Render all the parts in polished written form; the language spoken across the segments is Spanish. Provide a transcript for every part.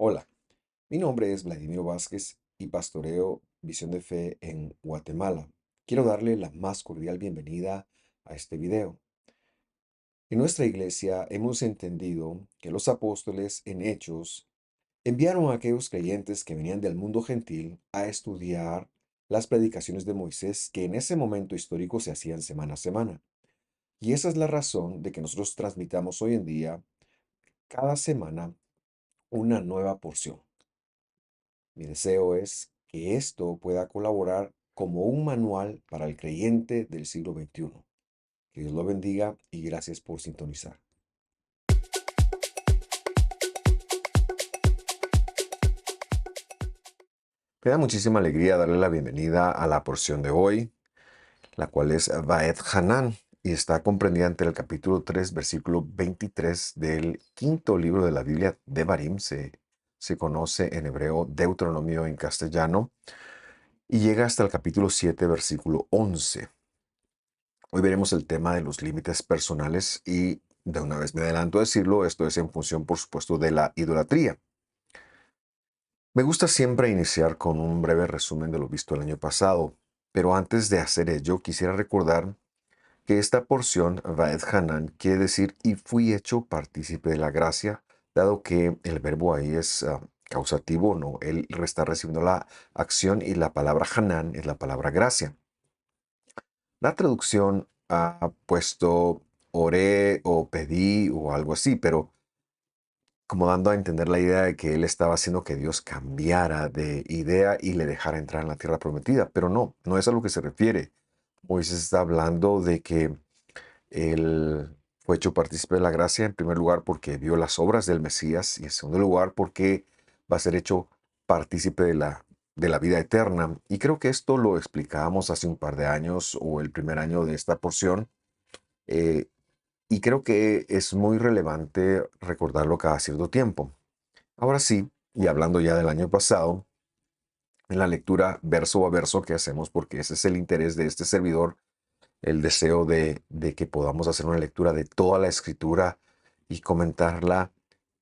Hola, mi nombre es Vladimiro Vázquez y pastoreo Visión de Fe en Guatemala. Quiero darle la más cordial bienvenida a este video. En nuestra iglesia hemos entendido que los apóstoles en Hechos enviaron a aquellos creyentes que venían del mundo gentil a estudiar las predicaciones de Moisés que en ese momento histórico se hacían semana a semana. Y esa es la razón de que nosotros transmitamos hoy en día cada semana una nueva porción. Mi deseo es que esto pueda colaborar como un manual para el creyente del siglo XXI. Que Dios lo bendiga y gracias por sintonizar. Me da muchísima alegría darle la bienvenida a la porción de hoy, la cual es Vaet Hanan y está comprendida entre el capítulo 3, versículo 23 del quinto libro de la Biblia de Barim. Se conoce en hebreo Deuteronomio en castellano y llega hasta el capítulo 7, versículo 11. Hoy veremos el tema de los límites personales y de una vez me adelanto a decirlo, esto es en función, por supuesto, de la idolatría. Me gusta siempre iniciar con un breve resumen de lo visto el año pasado, pero antes de hacer ello quisiera recordar que esta porción, Vaed Hanan, quiere decir y fui hecho partícipe de la gracia, dado que el verbo ahí es causativo, no, él está recibiendo la acción y la palabra Hanan es la palabra gracia. La traducción ha puesto oré o pedí o algo así, pero como dando a entender la idea de que él estaba haciendo que Dios cambiara de idea y le dejara entrar en la tierra prometida. Pero no, no es a lo que se refiere. Moisés está hablando de que él fue hecho partícipe de la gracia en primer lugar porque vio las obras del Mesías y en segundo lugar porque va a ser hecho partícipe de la vida eterna. Y creo que esto lo explicábamos hace un par de años o el primer año de esta porción. eh, y creo que es muy relevante recordarlo cada cierto tiempo. Ahora sí, y hablando ya del año pasado, en la lectura verso a verso que hacemos, porque ese es el interés de este servidor, el deseo de que podamos hacer una lectura de toda la escritura y comentarla,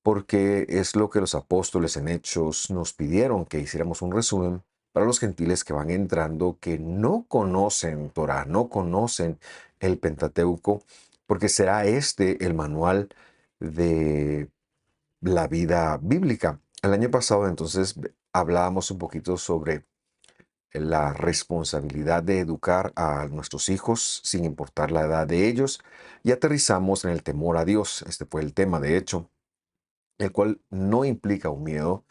porque es lo que los apóstoles en Hechos nos pidieron, que hiciéramos un resumen para los gentiles que van entrando, que no conocen Torah, no conocen el Pentateuco, porque será este el manual de la vida bíblica. El año pasado entonces hablábamos un poquito sobre la responsabilidad de educar a nuestros hijos sin importar la edad de ellos y aterrizamos en el temor a Dios. Este fue el tema, de hecho, el cual no implica un miedo,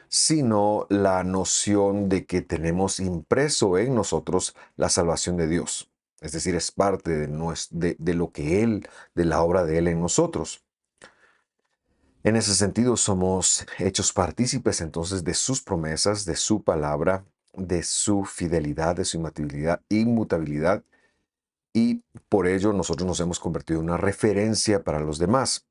sino la noción de que tenemos impreso en nosotros la salvación de Dios. Es decir, es parte de lo que Él, de la obra de Él en nosotros. En ese sentido, somos hechos partícipes entonces de sus promesas, de su palabra, de su fidelidad, de su inmutabilidad, y por ello nosotros nos hemos convertido en una referencia para los demás.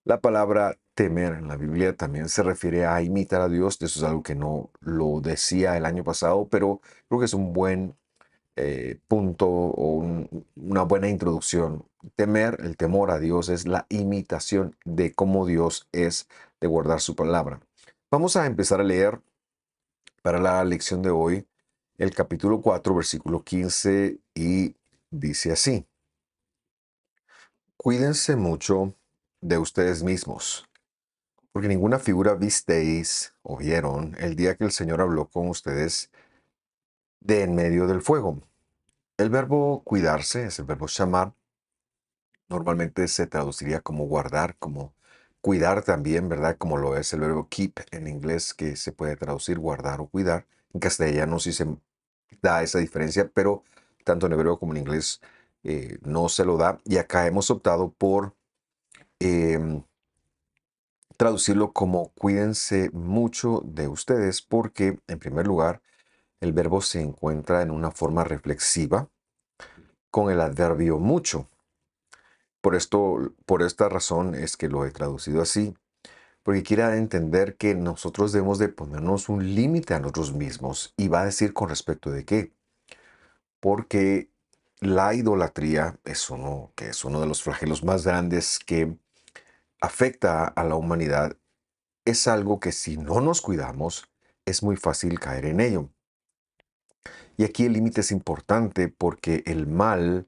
La palabra temer en la Biblia también se refiere a imitar a Dios. Eso es algo que no lo decía el año pasado, pero creo que es un buen punto o una buena introducción. Temer, el temor a Dios es la imitación de cómo Dios es, de guardar su palabra. Vamos a empezar a leer para la lección de hoy el capítulo 4, versículo 15 y dice así: Cuídense mucho de ustedes mismos, porque ninguna figura visteis o vieron el día que el Señor habló con ustedes de en medio del fuego. El verbo cuidarse es el verbo shamar. Normalmente se traduciría como guardar, como cuidar también, ¿verdad? Como lo es el verbo keep en inglés, que se puede traducir guardar o cuidar. En castellano sí se da esa diferencia, pero tanto en hebreo como en inglés no se lo da. Y acá hemos optado por em, traducirlo como cuídense mucho de ustedes, porque en primer lugar el verbo se encuentra en una forma reflexiva con el adverbio mucho. Por esta razón es que lo he traducido así, porque quiere dar a entender que nosotros debemos de ponernos un límite a nosotros mismos. Y va a decir con respecto de qué. Porque la idolatría que es uno de los flagelos más grandes que afecta a la humanidad. es algo que si no nos cuidamos, es muy fácil caer en ello. Y aquí el límite es importante porque el mal,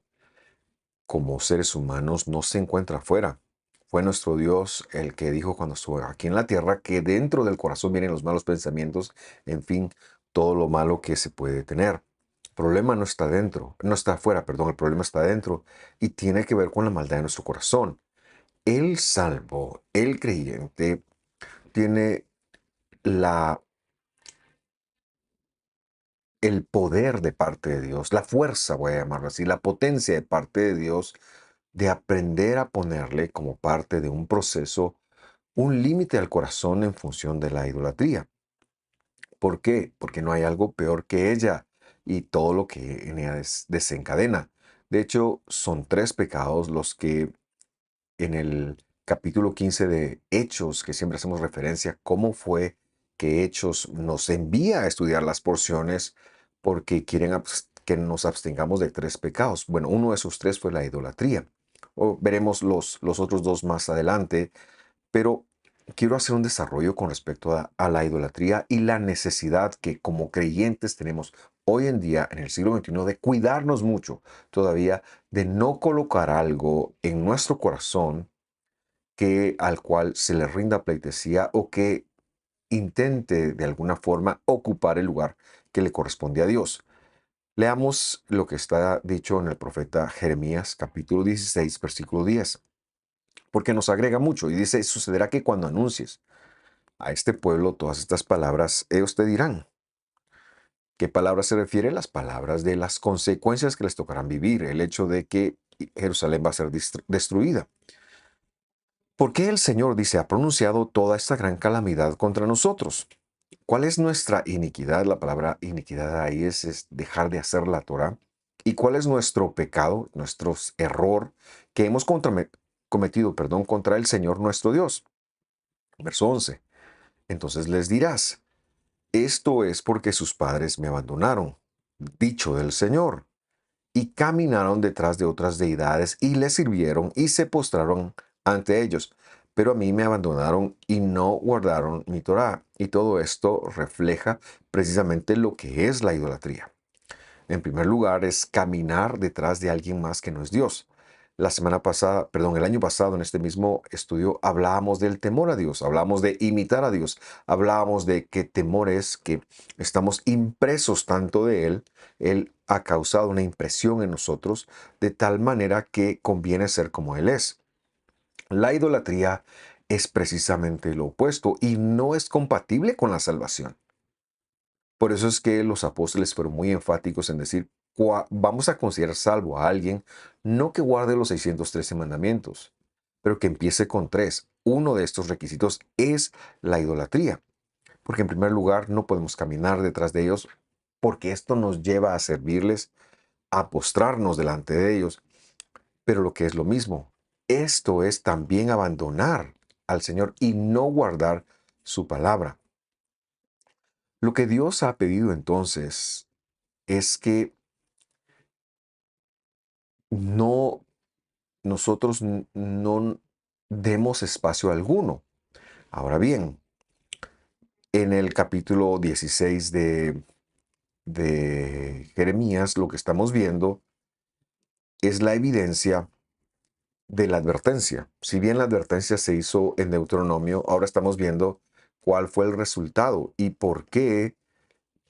como seres humanos, no se encuentra afuera. Fue nuestro Dios el que dijo cuando estuvo aquí en la tierra que dentro del corazón vienen los malos pensamientos, en fin, todo lo malo que se puede tener. El problema no está dentro, no está afuera, perdón, el problema está dentro y tiene que ver con la maldad de nuestro corazón. El salvo, el creyente, tiene la, el poder de parte de Dios, la fuerza, voy a llamarlo así, la potencia de parte de Dios de aprender a ponerle como parte de un proceso un límite al corazón en función de la idolatría. ¿Por qué? Porque no hay algo peor que ella y todo lo que en ella desencadena. De hecho, son tres pecados los que en el capítulo 15 de Hechos, que siempre hacemos referencia, cómo fue que Hechos nos envía a estudiar las porciones porque quieren que nos abstengamos de tres pecados. Bueno, uno de esos tres fue la idolatría. O veremos los otros dos más adelante, pero quiero hacer un desarrollo con respecto a la idolatría y la necesidad que como creyentes tenemos hoy en día, en el siglo XXI, de cuidarnos mucho todavía, de no colocar algo en nuestro corazón que al cual se le rinda pleitesía o que intente de alguna forma ocupar el lugar que le corresponde a Dios. Leamos lo que está dicho en el profeta Jeremías capítulo 16 versículo 10, porque nos agrega mucho y dice, sucederá que cuando anuncies a este pueblo todas estas palabras, ellos te dirán. ¿Qué palabras se refiere? Las palabras de las consecuencias que les tocarán vivir, el hecho de que Jerusalén va a ser destruida. ¿Por qué el Señor dice ha pronunciado toda esta gran calamidad contra nosotros? ¿Cuál es nuestra iniquidad? La palabra iniquidad ahí es dejar de hacer la Torah. ¿Y cuál es nuestro pecado, nuestro error que hemos cometido, perdón, contra el Señor nuestro Dios? Verso 11. Entonces les dirás, esto es porque sus padres me abandonaron, dicho del Señor, y caminaron detrás de otras deidades y les sirvieron y se postraron ante ellos. Pero a mí me abandonaron y no guardaron mi Torá. Y todo esto refleja precisamente lo que es la idolatría. En primer lugar, es caminar detrás de alguien más que no es Dios. La semana pasada, perdón, el año pasado en este mismo estudio hablábamos del temor a Dios, hablábamos de imitar a Dios, hablábamos de que temor es que estamos impresos tanto de Él, Él ha causado una impresión en nosotros de tal manera que conviene ser como Él es. La idolatría es precisamente lo opuesto y no es compatible con la salvación. Por eso es que los apóstoles fueron muy enfáticos en decir, vamos a considerar salvo a alguien, no que guarde los 613 mandamientos, pero que empiece con tres. Uno de estos requisitos es la idolatría, porque en primer lugar no podemos caminar detrás de ellos, porque esto nos lleva a servirles, a postrarnos delante de ellos, pero lo que es lo mismo, esto es también abandonar al Señor y no guardar su palabra. Lo que Dios ha pedido entonces es que no nosotros no demos espacio alguno. Ahora bien, en el capítulo 16 de Jeremías, lo que estamos viendo es la evidencia de la advertencia. Si bien la advertencia se hizo en Deuteronomio, ahora estamos viendo cuál fue el resultado y por qué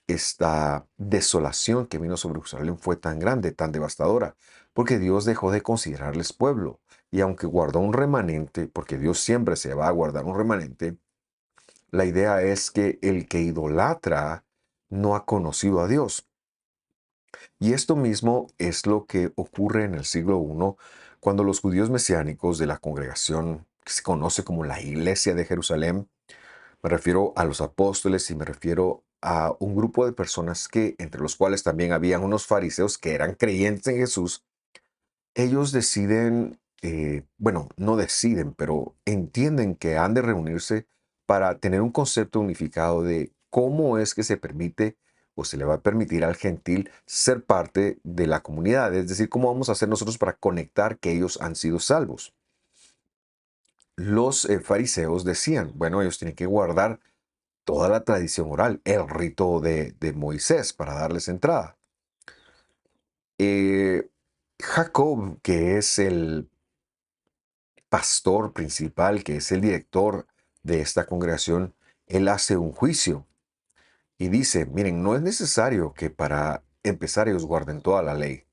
esta desolación que vino sobre Jerusalén fue tan grande, tan devastadora, porque Dios dejó de considerarles pueblo. Y aunque guardó un remanente, porque Dios siempre se va a guardar un remanente, la idea es que el que idolatra no ha conocido a Dios. Y esto mismo es lo que ocurre en el siglo I, cuando los judíos mesiánicos de la congregación, que se conoce como la Iglesia de Jerusalén, me refiero a los apóstoles y me refiero a un grupo de personas que, entre los cuales también habían unos fariseos que eran creyentes en Jesús, ellos deciden, bueno, no deciden, pero entienden que han de reunirse para tener un concepto unificado de cómo es que se permite o se le va a permitir al gentil ser parte de la comunidad, es decir, cómo vamos a hacer nosotros para conectar que ellos han sido salvos. los fariseos decían, bueno, ellos tienen que guardar toda la tradición oral, el rito de Moisés para darles entrada. Eh, Jacob, que es el pastor principal, que es el director de esta congregación, él hace un juicio y dice, miren, no es necesario que para empezar ellos guarden toda la ley.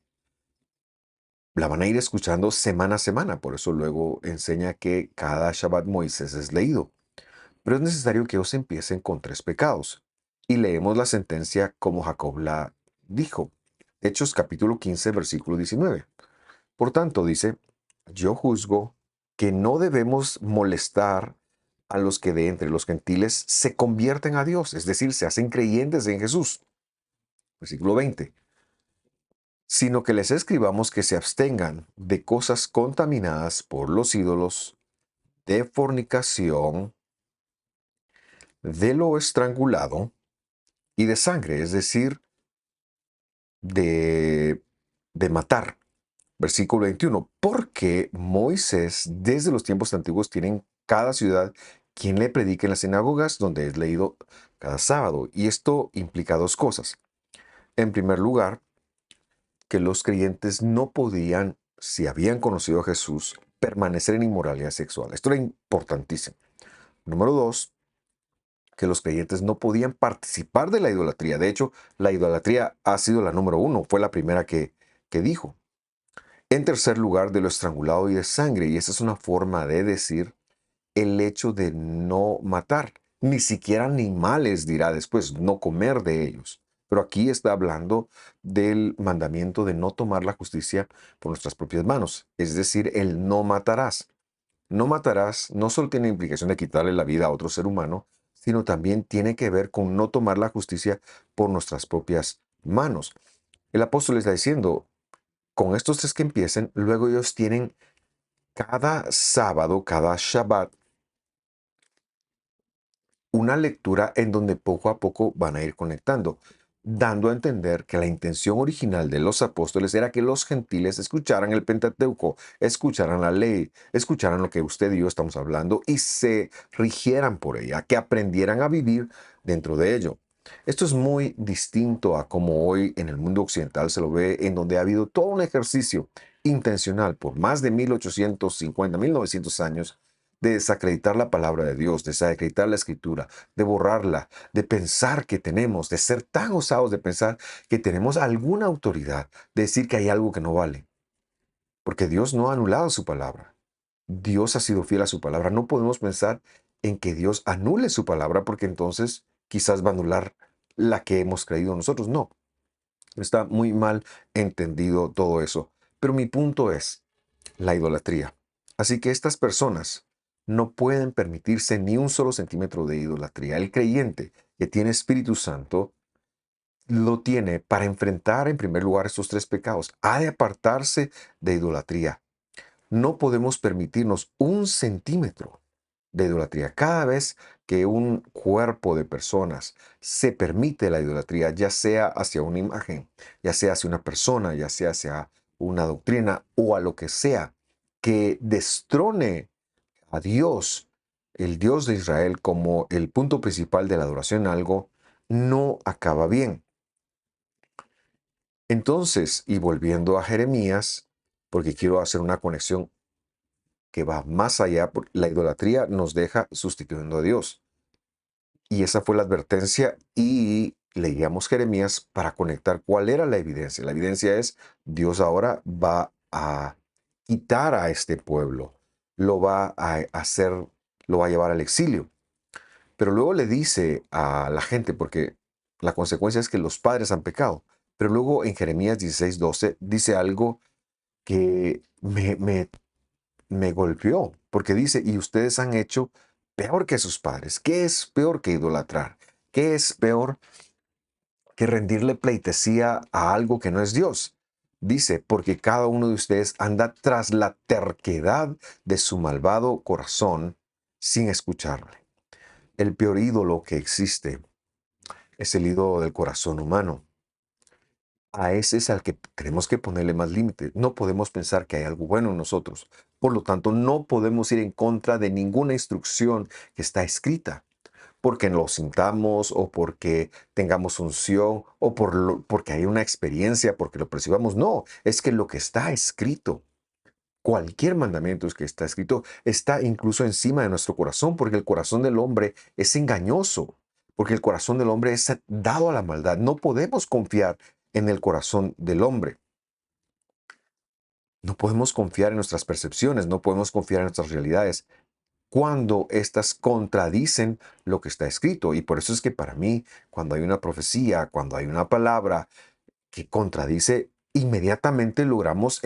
La van a ir escuchando semana a semana, por eso luego enseña que cada Shabbat Moisés es leído. Pero es necesario que ellos empiecen con 3 pecados. Y leemos la sentencia como Jacob la dijo. Hechos capítulo 15, versículo 19. Por tanto, dice, yo juzgo que no debemos molestar a los que de entre los gentiles se convierten a Dios, es decir, se hacen creyentes en Jesús. Versículo 20. Sino que les escribamos que se abstengan de cosas contaminadas por los ídolos, de fornicación, de lo estrangulado y de sangre, es decir, de, de matar. Versículo 21. Porque Moisés desde los tiempos antiguos tiene en cada ciudad quien le predique en las sinagogas donde es leído cada sábado. Y esto implica 2 cosas. En primer lugar, que los creyentes no podían, si habían conocido a Jesús, permanecer en inmoralidad sexual. Esto era importantísimo. Número 2, que los creyentes no podían participar de la idolatría. De hecho, la idolatría ha sido la número 1, fue la primera que dijo. En tercer lugar, de lo estrangulado y de sangre. Y esa es una forma de decir el hecho de no matar. Ni siquiera animales, dirá después, no comer de ellos. Pero aquí está hablando del mandamiento de no tomar la justicia por nuestras propias manos. Es decir, el no matarás. No matarás no solo tiene implicación de quitarle la vida a otro ser humano, sino también tiene que ver con no tomar la justicia por nuestras propias manos. El apóstol está diciendo, con estos 3 que empiecen, luego ellos tienen cada sábado, cada Shabbat, una lectura en donde poco a poco van a ir conectando, dando a entender que la intención original de los apóstoles era que los gentiles escucharan el Pentateuco, escucharan la ley, escucharan lo que usted y yo estamos hablando y se rigieran por ella, que aprendieran a vivir dentro de ello. Esto es muy distinto a como hoy en el mundo occidental se lo ve, en donde ha habido todo un ejercicio intencional por más de 1850, 1900 años de desacreditar la palabra de Dios, de desacreditar la escritura, de borrarla, de pensar que tenemos, de ser tan osados de pensar que tenemos alguna autoridad, de decir que hay algo que no vale. Porque Dios no ha anulado su palabra. Dios ha sido fiel a su palabra. No podemos pensar en que Dios anule su palabra porque entonces quizás va a anular la que hemos creído nosotros. No, está muy mal entendido todo eso. Pero mi punto es la idolatría. Así que estas personas no pueden permitirse ni un solo centímetro de idolatría. El creyente que tiene Espíritu Santo lo tiene para enfrentar en primer lugar estos 3 pecados. Ha de apartarse de idolatría. No podemos permitirnos un centímetro de idolatría. Cada vez que un cuerpo de personas se permite la idolatría, ya sea hacia una imagen, ya sea hacia una persona, ya sea hacia una doctrina o a lo que sea, que destrone a Dios, el Dios de Israel, como el punto principal de la adoración a algo, no acaba bien. Entonces, y volviendo a Jeremías, porque quiero hacer una conexión que va más allá, la idolatría nos deja sustituyendo a Dios. Y esa fue la advertencia y leíamos Jeremías para conectar cuál era la evidencia. La evidencia es Dios ahora va a quitar a este pueblo, lo va a hacer, lo va a llevar al exilio. Pero luego le dice a la gente, porque la consecuencia es que los padres han pecado. Pero luego en Jeremías 16:12 dice algo que me golpeó, porque dice, y ustedes han hecho peor que sus padres. ¿Qué es peor que idolatrar? ¿Qué es peor que rendirle pleitesía a algo que no es Dios? Dice, porque cada uno de ustedes anda tras la terquedad de su malvado corazón sin escucharle. El peor ídolo que existe es el ídolo del corazón humano. A ese es al que tenemos que ponerle más límite. No podemos pensar que hay algo bueno en nosotros. Por lo tanto, no podemos ir en contra de ninguna instrucción que está escrita, porque lo sintamos o porque tengamos unción o porque hay una experiencia, porque lo percibamos. No, es que lo que está escrito, cualquier mandamiento que está escrito, está incluso encima de nuestro corazón, porque el corazón del hombre es engañoso, porque el corazón del hombre es dado a la maldad. No podemos confiar en el corazón del hombre. No podemos confiar en nuestras percepciones, no podemos confiar en nuestras realidades cuando éstas contradicen lo que está escrito. Y por eso es que para mí, cuando hay una profecía, cuando hay una palabra que contradice, inmediatamente logramos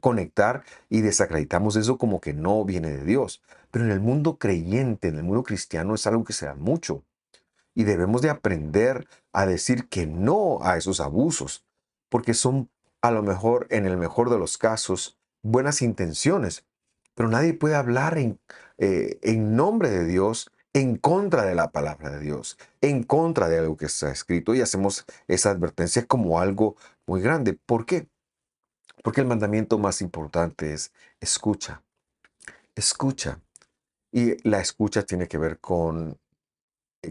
conectar y desacreditamos eso como que no viene de Dios. Pero en el mundo creyente, en el mundo cristiano, es algo que se da mucho. Y debemos de aprender a decir que no a esos abusos, porque son a lo mejor, en el mejor de los casos, buenas intenciones, pero nadie puede hablar en nombre de Dios, en contra de la palabra de Dios, en contra de algo que está escrito, y hacemos esa advertencia como algo muy grande. ¿Por qué? Porque el mandamiento más importante es escucha, escucha. Y la escucha tiene que ver con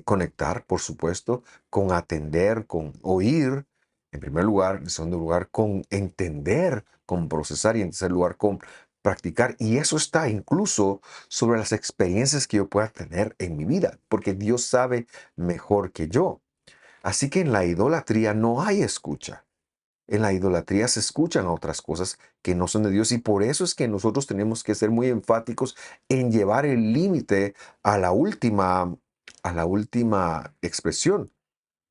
conectar, por supuesto, con atender, con oír, en primer lugar, en segundo lugar, con entender, con procesar y en tercer lugar, con practicar. Y eso está incluso sobre las experiencias que yo pueda tener en mi vida, porque Dios sabe mejor que yo. Así que en la idolatría no hay escucha. En la idolatría se escuchan otras cosas que no son de Dios y por eso es que nosotros tenemos que ser muy enfáticos en llevar el límite a la última expresión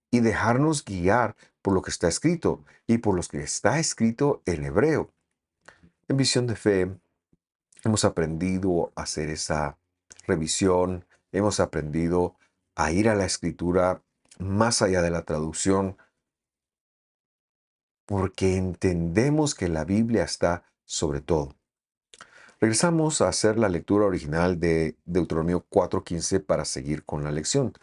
y dejarnos guiar por lo que está escrito y por lo que está escrito en hebreo. En Visión de Fe hemos aprendido a hacer esa revisión, hemos aprendido a ir a la escritura más allá de la traducción porque entendemos que la Biblia está sobre todo. Regresamos a hacer la lectura original de Deuteronomio 4:15 para seguir con la lección,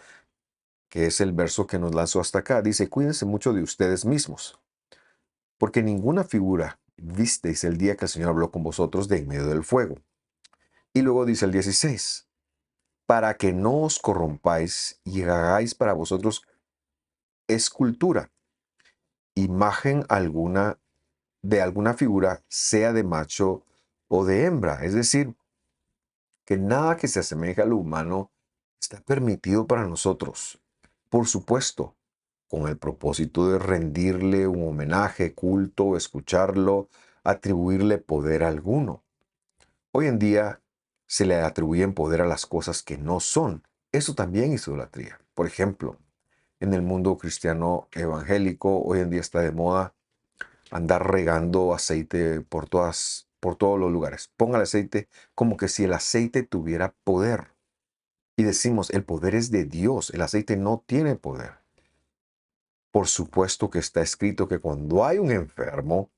que es el verso que nos lanzó hasta acá. Dice, cuídense mucho de ustedes mismos, porque ninguna figura visteis el día que el Señor habló con vosotros de en medio del fuego. Y luego dice el 16, para que no os corrompáis y hagáis para vosotros escultura, imagen alguna de alguna figura, sea de macho o de hembra. Es decir, que nada que se asemeje a lo humano está permitido para nosotros. Por supuesto, con el propósito de rendirle un homenaje, culto, escucharlo, atribuirle poder alguno. Hoy en día se le atribuyen poder a las cosas que no son. Eso también es idolatría. Por ejemplo, en el mundo cristiano evangélico, hoy en día está de moda andar regando aceite por todos los lugares. Ponga el aceite como que si el aceite tuviera poder. Y decimos, el poder es de Dios, el aceite no tiene poder. Por supuesto que está escrito que cuando hay un enfermo,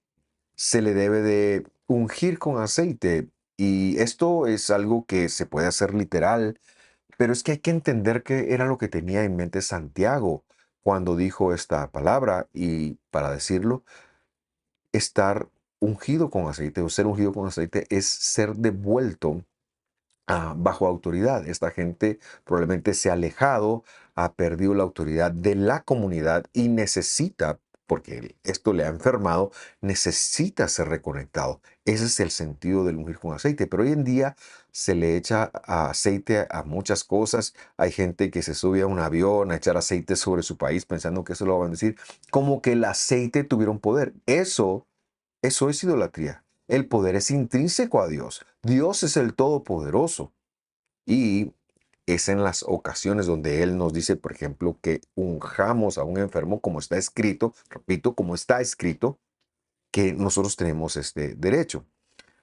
se le debe de ungir con aceite. Y esto es algo que se puede hacer literal, pero es que hay que entender que era lo que tenía en mente Santiago cuando dijo esta palabra. Y para decirlo, estar ungido con aceite o ser ungido con aceite es ser devuelto bajo autoridad. Esta gente probablemente se ha alejado, ha perdido la autoridad de la comunidad y necesita, porque esto le ha enfermado, necesita ser reconectado. Ese es el sentido del ungir con aceite. Pero hoy en día se le echa aceite a muchas cosas. Hay gente que se sube a un avión a echar aceite sobre su país pensando que eso lo va a bendecir, como que el aceite tuviera un poder. Eso es idolatría. El poder es intrínseco a Dios. Dios es el Todopoderoso. Y es en las ocasiones donde Él nos dice, por ejemplo, que unjamos a un enfermo como está escrito, repito, como está escrito, que nosotros tenemos este derecho.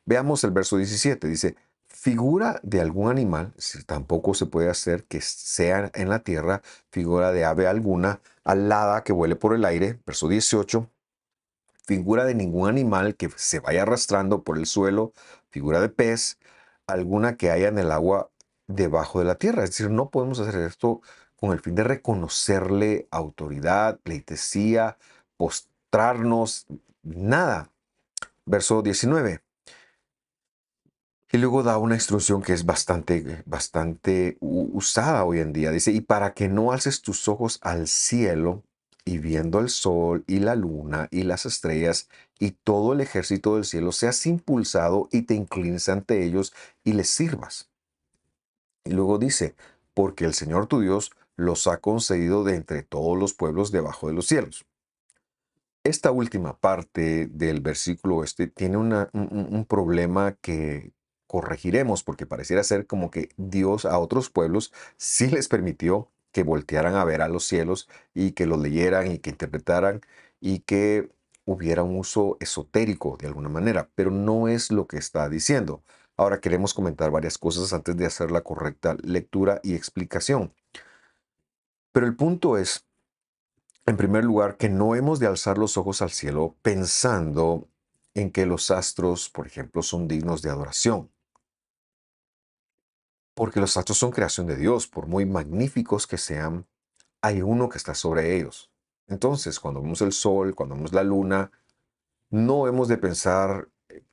Veamos el verso 17. Dice, figura de algún animal, si tampoco se puede hacer que sea en la tierra, figura de ave alguna, alada que vuele por el aire. Verso 18, figura de ningún animal que se vaya arrastrando por el suelo, figura de pez, alguna que haya en el agua debajo de la tierra. Es decir, no podemos hacer esto con el fin de reconocerle autoridad, pleitesía, postrarnos, nada. Verso 19. Y luego da una instrucción que es bastante usada hoy en día. Dice, y para que no alces tus ojos al cielo y viendo el sol y la luna y las estrellas y todo el ejército del cielo, seas impulsado y te inclines ante ellos y les sirvas. Y luego dice, porque el Señor tu Dios los ha concedido de entre todos los pueblos debajo de los cielos. Esta última parte del versículo tiene un problema que corregiremos porque pareciera ser como que Dios a otros pueblos sí les permitió que voltearan a ver a los cielos y que los leyeran y que interpretaran y que hubiera un uso esotérico de alguna manera, pero no es lo que está diciendo. Ahora queremos comentar varias cosas antes de hacer la correcta lectura y explicación. Pero el punto es, en primer lugar, que no hemos de alzar los ojos al cielo pensando en que los astros, por ejemplo, son dignos de adoración, porque los astros son creación de Dios, por muy magníficos que sean, hay uno que está sobre ellos. Entonces, cuando vemos el sol, cuando vemos la luna, no hemos de pensar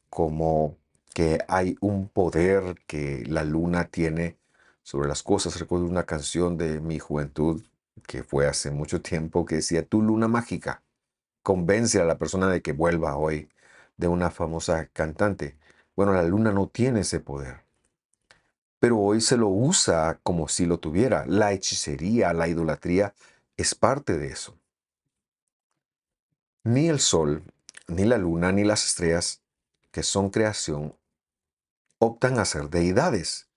como que hay un poder que la luna tiene sobre las cosas. Recuerdo una canción de mi juventud que fue hace mucho tiempo que decía, tu luna mágica convence a la persona de que vuelva hoy, de una famosa cantante. Bueno, la luna no tiene ese poder, pero hoy se lo usa como si lo tuviera. La hechicería, la idolatría es parte de eso. Ni el sol, ni la luna, ni las estrellas, que son creación, optan a ser deidades,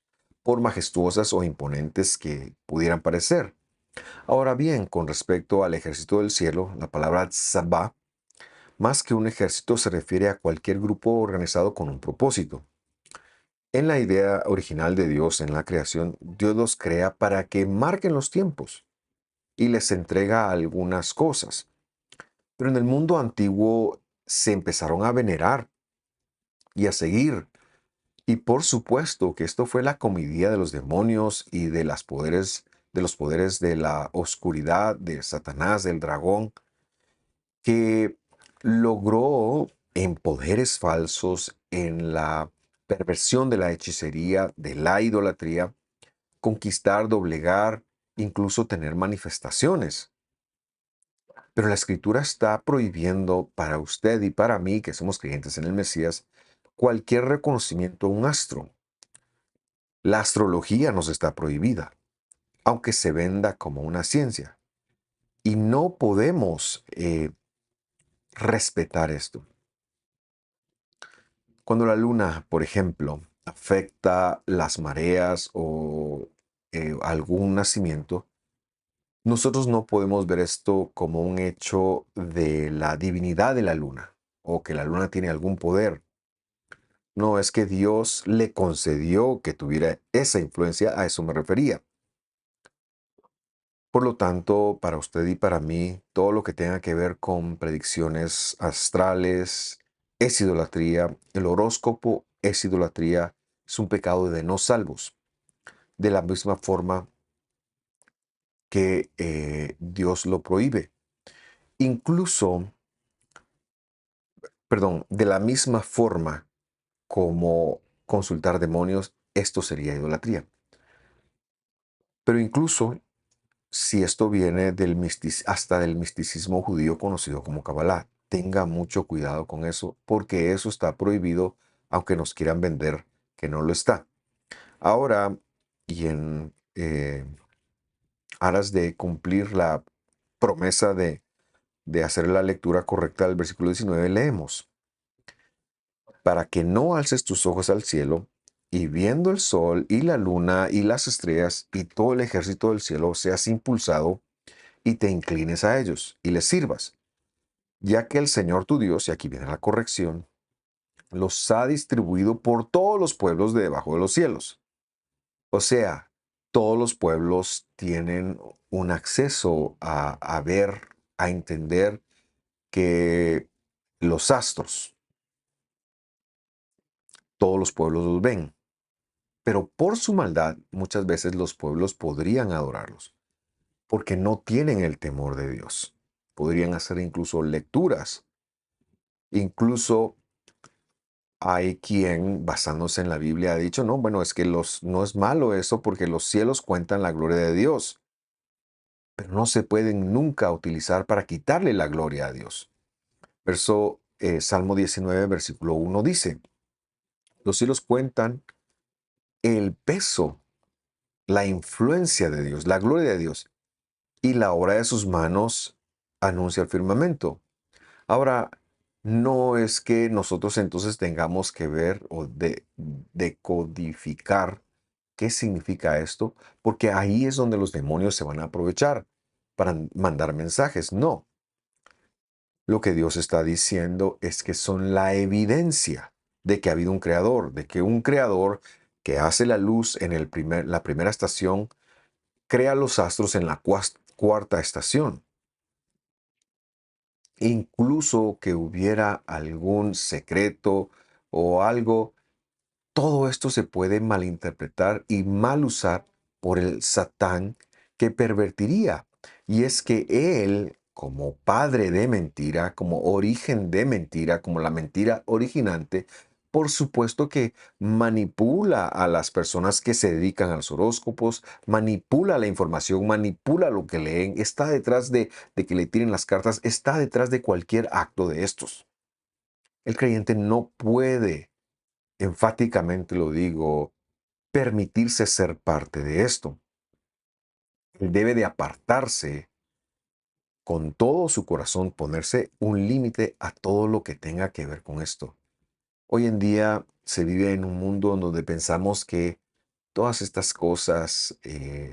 por majestuosas o imponentes que pudieran parecer. Ahora bien, con respecto al ejército del cielo, la palabra tzabá, más que un ejército, se refiere a cualquier grupo organizado con un propósito. En la idea original de Dios en la creación, Dios los crea para que marquen los tiempos y les entrega algunas cosas. Pero en el mundo antiguo se empezaron a venerar y a seguir. Y por supuesto que esto fue la comedia de los demonios y de los poderes de la oscuridad, de Satanás, del dragón, que logró en poderes falsos, en la perversión de la hechicería, de la idolatría, conquistar, doblegar, incluso tener manifestaciones. Pero la escritura está prohibiendo para usted y para mí, que somos creyentes en el Mesías, cualquier reconocimiento a un astro. La astrología nos está prohibida, aunque se venda como una ciencia. Y no podemos respetar esto. Cuando la luna, por ejemplo, afecta las mareas o algún nacimiento, nosotros no podemos ver esto como un hecho de la divinidad de la luna o que la luna tiene algún poder. No, es que Dios le concedió que tuviera esa influencia, a eso me refería. Por lo tanto, para usted y para mí, todo lo que tenga que ver con predicciones astrales es idolatría. El horóscopo es idolatría. Es un pecado de no salvos. De la misma forma que Dios lo prohíbe. Incluso, perdón, de la misma forma como consultar demonios, esto sería idolatría. Pero incluso si esto viene hasta del misticismo judío conocido como Kabbalah. Tenga mucho cuidado con eso, porque eso está prohibido, aunque nos quieran vender que no lo está. Ahora, y en aras de cumplir la promesa de hacer la lectura correcta del versículo 19, leemos, para que no alces tus ojos al cielo, y viendo el sol y la luna y las estrellas y todo el ejército del cielo seas impulsado y te inclines a ellos y les sirvas, ya que el Señor tu Dios, y aquí viene la corrección, los ha distribuido por todos los pueblos de debajo de los cielos. O sea, todos los pueblos tienen un acceso a ver, a entender que los astros, todos los pueblos los ven, pero por su maldad muchas veces los pueblos podrían adorarlos, porque no tienen el temor de Dios. Podrían hacer incluso lecturas, incluso Hay quien, basándose en la Biblia, ha dicho, no, bueno, es que no es malo eso porque los cielos cuentan la gloria de Dios, pero no se pueden nunca utilizar para quitarle la gloria a Dios. Salmo 19, versículo 1 dice, los cielos cuentan el peso, la influencia de Dios, la gloria de Dios, y la obra de sus manos anuncia el firmamento. Ahora, no es que nosotros entonces tengamos que ver o decodificar qué significa esto, porque ahí es donde los demonios se van a aprovechar para mandar mensajes. No, lo que Dios está diciendo es que son la evidencia de que ha habido un creador, de que un creador que hace la luz en la primera estación, crea los astros en la cuarta estación. Incluso que hubiera algún secreto o algo, todo esto se puede malinterpretar y mal usar por el Satán que pervertiría. Y es que él, como padre de mentira, como origen de mentira, como la mentira originante, por supuesto que manipula a las personas que se dedican a los horóscopos, manipula la información, manipula lo que leen, está detrás de que le tiren las cartas, está detrás de cualquier acto de estos. El creyente no puede, enfáticamente lo digo, permitirse ser parte de esto. Él debe de apartarse con todo su corazón, ponerse un límite a todo lo que tenga que ver con esto. Hoy en día se vive en un mundo donde pensamos que todas estas cosas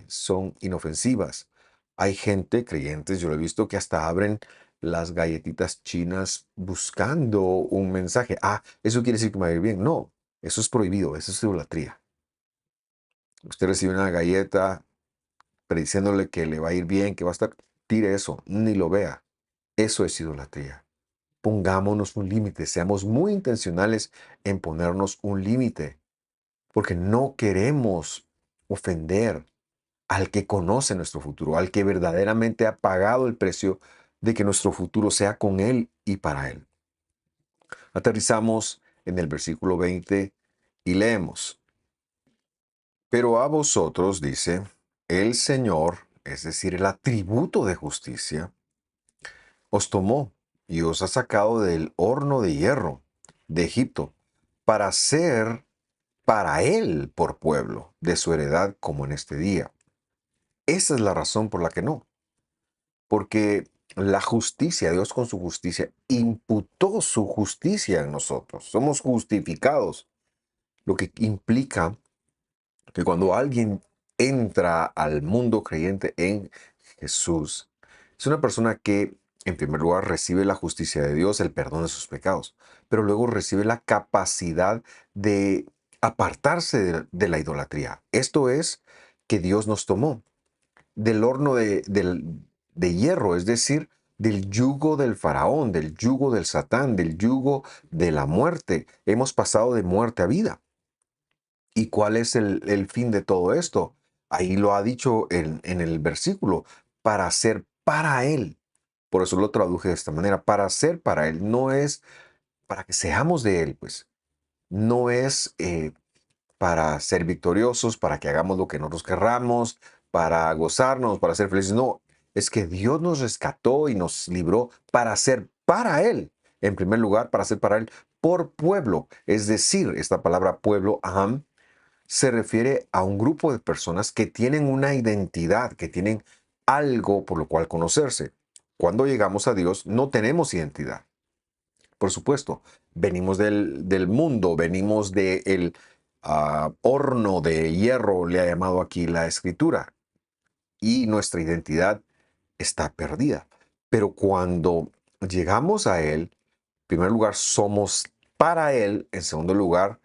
son inofensivas. Hay gente, creyentes, yo lo he visto, que hasta abren las galletitas chinas buscando un mensaje. Ah, eso quiere decir que me va a ir bien. No, eso es prohibido, eso es idolatría. Usted recibe una galleta prediciéndole que le va a ir bien, que va a estar, tire eso, ni lo vea. Eso es idolatría. Pongámonos un límite, seamos muy intencionales en ponernos un límite, porque no queremos ofender al que conoce nuestro futuro, al que verdaderamente ha pagado el precio de que nuestro futuro sea con Él y para Él. Aterrizamos en el versículo 20 y leemos. Pero a vosotros, dice, el Señor, es decir, el atributo de justicia, os tomó y os ha sacado del horno de hierro de Egipto para ser para Él por pueblo de su heredad como en este día. Esa es la razón por la que no. Porque la justicia, Dios con su justicia, imputó su justicia en nosotros. Somos justificados, lo que implica que cuando alguien entra al mundo creyente en Jesús, es una persona que, en primer lugar, recibe la justicia de Dios, el perdón de sus pecados, pero luego recibe la capacidad de apartarse de la idolatría. Esto es que Dios nos tomó del horno de hierro, es decir, del yugo del faraón, del yugo del Satán, del yugo de la muerte. Hemos pasado de muerte a vida. ¿Y cuál es el fin de todo esto? Ahí lo ha dicho en el versículo, para ser para Él. Por eso lo traduje de esta manera, para ser para Él. No es para que seamos de Él, pues. No es para ser victoriosos, para que hagamos lo que nosotros querramos, para gozarnos, para ser felices. No, es que Dios nos rescató y nos libró para ser para Él. En primer lugar, para ser para Él por pueblo. Es decir, esta palabra pueblo, aham, se refiere a un grupo de personas que tienen una identidad, que tienen algo por lo cual conocerse. Cuando llegamos a Dios, no tenemos identidad. Por supuesto, venimos del mundo, venimos del horno de hierro, le ha llamado aquí la escritura, y nuestra identidad está perdida. Pero cuando llegamos a Él, en primer lugar, somos para Él, en segundo lugar,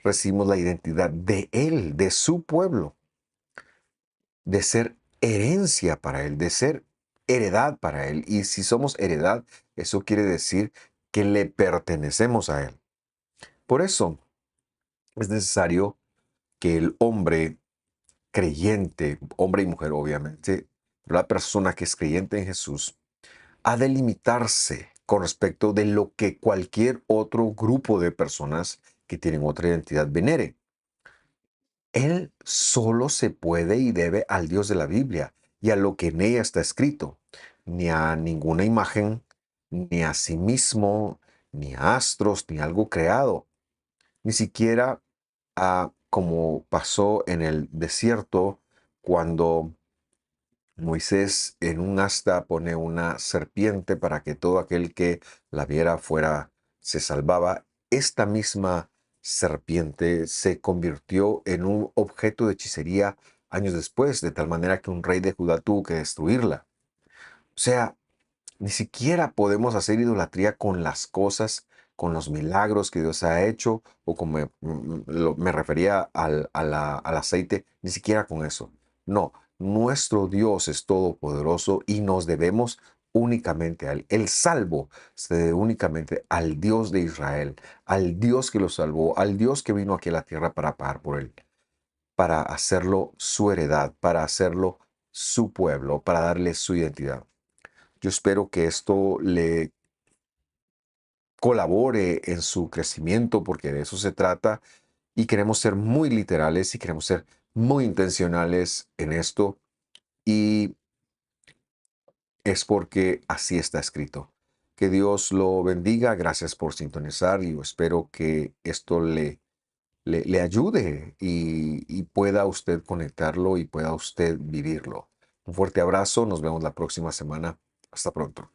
recibimos la identidad de Él, de su pueblo, de ser herencia para Él, de ser heredad para Él. Y si somos heredad, eso quiere decir que le pertenecemos a Él. Por eso es necesario que el hombre creyente, hombre y mujer obviamente, la persona que es creyente en Jesús, ha de limitarse con respecto de lo que cualquier otro grupo de personas que tienen otra identidad venere. Él solo se puede y debe al Dios de la Biblia y a lo que en ella está escrito, ni a ninguna imagen, ni a sí mismo, ni a astros, ni a algo creado, ni siquiera a como pasó en el desierto cuando Moisés en un asta pone una serpiente para que todo aquel que la viera fuera se salvaba. Esta misma serpiente se convirtió en un objeto de hechicería años después, de tal manera que un rey de Judá tuvo que destruirla. O sea, ni siquiera podemos hacer idolatría con las cosas, con los milagros que Dios ha hecho, o como me refería al aceite, ni siquiera con eso. No, nuestro Dios es todopoderoso y nos debemos únicamente a Él. El salvo se debe únicamente al Dios de Israel, al Dios que lo salvó, al Dios que vino aquí a la tierra para pagar por Él, para hacerlo su heredad, para hacerlo su pueblo, para darle su identidad. Yo espero que esto le colabore en su crecimiento, porque de eso se trata, y queremos ser muy literales y queremos ser muy intencionales en esto, y es porque así está escrito. Que Dios lo bendiga, gracias por sintonizar y yo espero que esto le ayude y pueda usted conectarlo y pueda usted vivirlo. Un fuerte abrazo, nos vemos la próxima semana. Hasta pronto.